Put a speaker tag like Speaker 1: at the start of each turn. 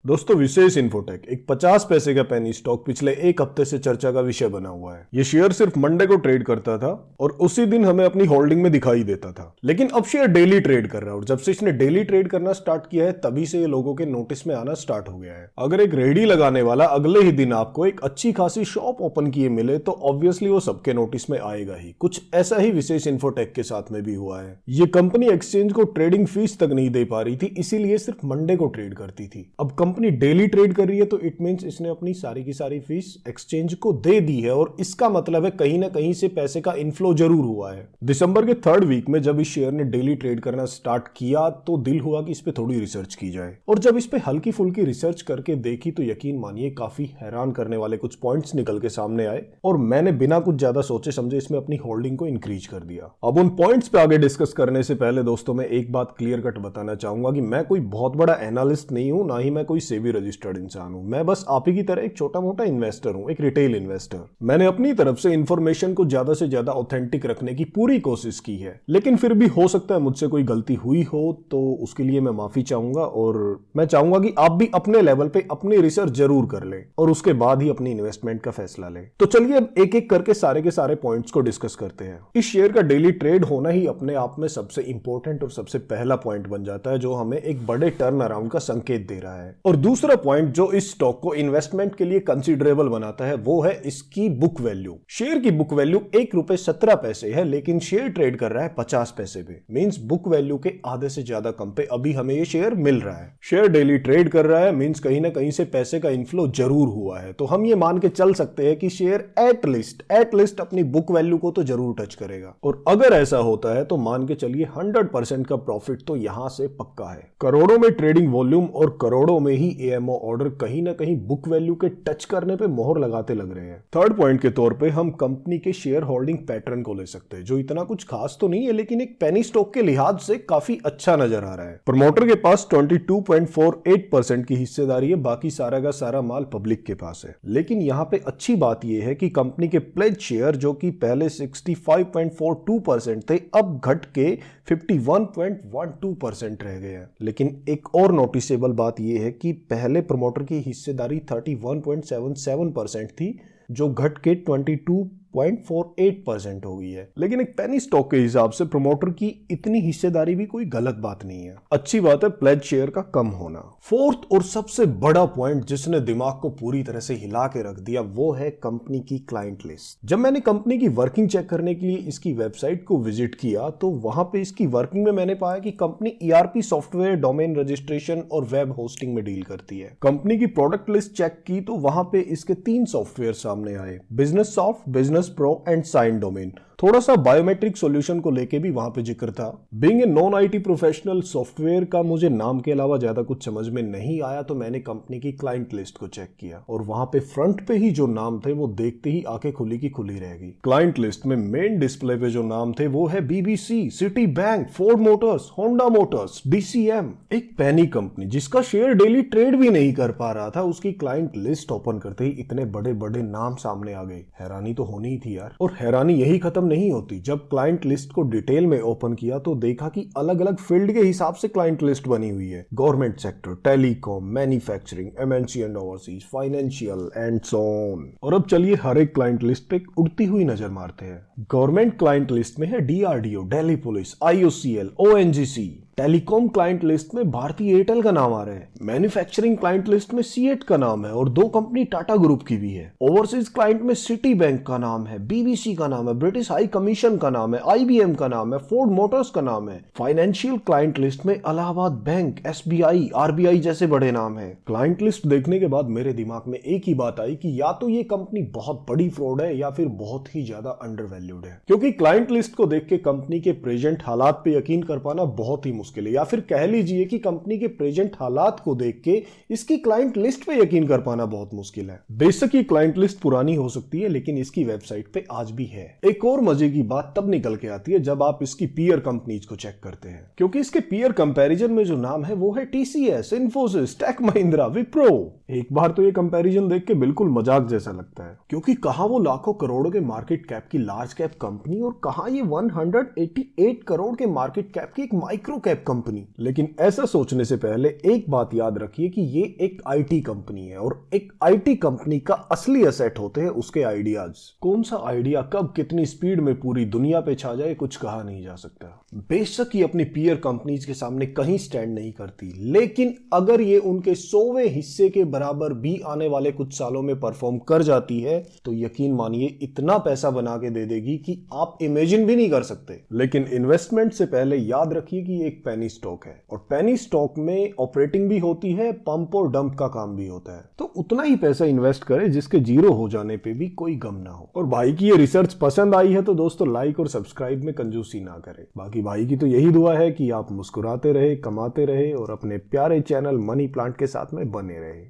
Speaker 1: दोस्तों विशेष इन्फोटेक एक 50 पैसे का पेनी स्टॉक पिछले एक हफ्ते से चर्चा का विषय बना हुआ है। ये शेयर सिर्फ मंडे को ट्रेड करता था और उसी दिन हमें अपनी होल्डिंग में दिखाई देता था, लेकिन अब शेयर डेली ट्रेड कर रहा है और जब से इसने डेली ट्रेड करना स्टार्ट किया है तभी से ये लोगों के नोटिस में आना स्टार्ट हो गया है। अगर एक रेहड़ी लगाने वाला अगले ही दिन आपको एक अच्छी खासी शॉप ओपन किए मिले तो ऑब्वियसली वो सबके नोटिस में आएगा ही। कुछ ऐसा ही विशेष इन्फोटेक के साथ में भी हुआ है। ये कंपनी एक्सचेंज को ट्रेडिंग फीस तक नहीं दे पा रही थी, इसीलिए सिर्फ मंडे को ट्रेड करती थी। अब कंपनी डेली ट्रेड कर रही है तो इट मींस इसने अपनी सारी की सारी फीस एक्सचेंज को दे दी है और इसका मतलब है कहीं ना कहीं से पैसे का इनफ्लो जरूर हुआ है। दिसंबर के 3rd वीक में जब इस शेयर ने डेली ट्रेड करना स्टार्ट किया तो दिल हुआ कि इस पे थोड़ी रिसर्च की जाए और जब इस पे हल्की फुल्की रिसर्च करके देखी तो यकीन मानिए काफी हैरान करने वाले कुछ पॉइंट्स निकल के सामने आए और मैंने बिना कुछ ज्यादा सोचे समझे इसमें अपनी होल्डिंग को इंक्रीज कर दिया। अब उन पॉइंट्स पे आगे डिस्कस करने से पहले दोस्तों मैं एक बात क्लियर कट बताना चाहूंगा कि मैं कोई बहुत बड़ा एनालिस्ट नहीं हूं, ना ही मैं कोई सेबी रजिस्टर्ड इंसान हूं। मैं बस आप ही की तरह एक छोटा मोटा इन्वेस्टर हूं, एक रिटेल इन्वेस्टर। मैंने अपनी तरफ से इंफॉर्मेशन को ज्यादा से ज्यादा ऑथेंटिक रखने की पूरी कोशिश की है, लेकिन फिर भी हो सकता है मुझसे कोई गलती हुई हो तो उसके लिए मैं माफी चाहूंगा और मैं चाहूंगा कि आप भी अपने लेवल पे अपनी रिसर्च जरूर कर लें और उसके बाद ही अपनी इन्वेस्टमेंट का फैसला लें। तो चलिए अब एक एक करके सारे के सारे पॉइंट्स को डिस्कस करते हैं। इस शेयर का डेली ट्रेड होना ही अपने आप में सबसे इंपॉर्टेंट और सबसे पहला पॉइंट बन जाता है जो हमें एक बड़े टर्न अराउंड का संकेत दे रहा है। और दूसरा पॉइंट जो इस स्टॉक को इन्वेस्टमेंट के लिए कंसीडरेबल बनाता है वो है इसकी बुक वैल्यू। शेयर की बुक वैल्यू ₹1.17 है, लेकिन शेयर ट्रेड कर रहा है 50 पैसे पे। मींस बुक वैल्यू के आधे से ज्यादा कम पे अभी हमें ये शेयर मिल रहा है। शेयर डेली ट्रेड कर रहा है मींस कहीं ना कहीं से पैसे का इनफ्लो जरूर हुआ है। तो हम ये मान के चल सकते हैं कि शेयर एटलीस्ट अपनी बुक वैल्यू को तो जरूर टच करेगा और अगर ऐसा होता है तो मान के चलिए 100% का प्रॉफिट तो यहां से पक्का है। करोड़ों में ट्रेडिंग वॉल्यूम और करोड़ों में ही एएमओ ऑर्डर कहीं ना कहीं बुक वैल्यू के टच करने पे मोहर लगाते लग रहे हैं। थर्ड पॉइंट के तौर पे हम कंपनी के शेयर होल्डिंग पैटर्न को ले सकते हैं जो इतना कुछ खास तो नहीं है, लेकिन एक पेनी स्टॉक के लिहाज से काफी अच्छा नजर आ रहा है। प्रमोटर के पास 22.48% की हिस्सेदारी है, बाकी सारा का सारा माल पब्लिक के पास है। लेकिन यहाँ पे अच्छी बात यह है कि कंपनी के प्लेज शेयर जो कि पहले 65.42% थे अब घट के 51.12% रह गए हैं। लेकिन एक और नोटिसेबल बात यह है कि पहले प्रमोटर की हिस्सेदारी 31.77% थी जो घट के 22.48% हो गई है। लेकिन एक पेनी स्टॉक के हिसाब से प्रमोटर की इतनी हिस्सेदारी भी कोई गलत बात नहीं है। अच्छी बात है प्लेज शेयर का कम होना। फोर्थ और सबसे बड़ा पॉइंट जिसने दिमाग को पूरी तरह से हिला के रख दिया वो है कंपनी की क्लाइंट लिस्ट। जब मैंने कंपनी की वर्किंग चेक करने के लिए इसकी वेबसाइट को विजिट किया तो वहां पे इसकी वर्किंग में मैंने पाया कि company ERP software, domain registration और वेब होस्टिंग में डील करती है। कंपनी की प्रोडक्ट लिस्ट चेक की तो वहां पे इसके 3 सॉफ्टवेयर सामने आए, business soft, business pro and sign domain. थोड़ा सा बायोमेट्रिक सॉल्यूशन को लेके भी वहां पे जिक्र था। Being a non IT professional software का मुझे नाम के अलावा ज्यादा कुछ समझ में नहीं आया तो मैंने कंपनी की क्लाइंट लिस्ट को चेक किया और वहां पे फ्रंट पे ही जो नाम थे वो देखते ही आंखें खुली की खुली रह गई। क्लाइंट लिस्ट में मेन डिस्प्ले पे जो नाम थे वो है BBC, city bank, Ford Motors, Honda Motors, DCM. एक पेनी कंपनी जिसका शेयर डेली ट्रेड भी नहीं कर पा रहा था उसकी क्लाइंट लिस्ट ओपन करते ही इतने बड़े बड़े नाम सामने आ गए। हैरानी तो होनी ही थी यार। और हैरानी यही खत्म नहीं होती। जब क्लाइंट लिस्ट को डिटेल में ओपन किया तो देखा कि अलग अलग फील्ड के हिसाब से क्लाइंट लिस्ट बनी हुई है। Government sector, telecom, manufacturing, MNC and overseas, financial and so on. और अब चलिए हर एक क्लाइंट लिस्ट पे उड़ती हुई नजर मारते हैं। गवर्नमेंट क्लाइंट लिस्ट में है DRDO, Delhi police, IOCL, ONGC. Telecom client list में भारतीय एयरटेल का नाम आ रहा है। मैन्युफैक्चरिंग क्लाइंट लिस्ट में सीएट का नाम है और 2 कंपनी टाटा ग्रुप की भी है। ओवरसीज क्लाइंट में सिटी बैंक का नाम है, बीबीसी का नाम है, ब्रिटिश हाई कमीशन का नाम है, आईबीएम का नाम है, फोर्ड मोटर्स का नाम है। फाइनेंशियल क्लाइंट लिस्ट में इलाहाबाद बैंक, एसबीआई, आरबीआई जैसे बड़े नाम है। क्लाइंट लिस्ट देखने के बाद मेरे दिमाग में एक ही बात आई कि या तो ये कंपनी बहुत बड़ी फ्रॉड है या फिर बहुत ही ज्यादा अंडरवैल्यूड है, क्योंकि क्लाइंट लिस्ट को देख के कंपनी के प्रेजेंट हालात पे यकीन कर पाना बहुत ही मुश्किल है, या फिर कह लीजिए कि कंपनी के प्रेजेंट हालात को देख के इसकी क्लाइंट लिस्ट पे यकीन कर पाना बहुत मुश्किल है। बेशक ये क्लाइंट लिस्ट पुरानी हो सकती है लेकिन इसकी वेबसाइट पे आज भी है। एक और मजे की बात तब निकल के आती है जब आप इसकी पीयर कंपनीज को चेक करते हैं, क्योंकि इसके पीयर कंपैरिजन में जो नाम है वो है टीसीएस, इन्फोसिस, टेक महिंद्रा, विप्रो। एक बार तो ये कंपैरिजन देख के बिल्कुल मजाक जैसा लगता है, क्योंकि कहां वो लाखों करोड़ों के मार्केट कैप की लार्ज कैप कंपनी और कहां ये 188 करोड़ के मार्केट कैप की एक माइक्रो कैप कंपनी। लेकिन ऐसा सोचने से पहले एक बात याद रखिए कि ये एक आईटी कंपनी है और एक आईटी कंपनी का असली एसेट होते हैं उसके आइडियाज। कौन सा आइडिया कब कितनी स्पीड में पूरी दुनिया पे छा जाए कुछ कहा नहीं जा सकता। बेशक ये अपनी पीयर कंपनीज के सामने कहीं स्टैंड नहीं करती, लेकिन अगर ये उनके 100वें हिस्से के बराबर भी आने वाले कुछ सालों में परफॉर्म कर जाती है तो यकीन मानिए इतना पैसा बना के दे देगी कि आप इमेजिन भी नहीं कर सकते। लेकिन इन्वेस्टमेंट से पहले याद रखिए कि ये एक पेनी स्टॉक है और पेनी स्टॉक में ऑपरेटिंग भी होती है, पंप और डंप का काम भी होता है। तो उतना ही पैसा इन्वेस्ट करें जिसके जीरो हो जाने पे भी कोई गम ना हो। और भाई की ये रिसर्च पसंद आई है तो दोस्तों लाइक और सब्सक्राइब में कंजूसी ना करें। बाकी भाई की तो यही दुआ है कि आप मुस्कुराते रहे, कमाते रहे और अपने प्यारे चैनल मनी प्लांट के साथ में बने रहे।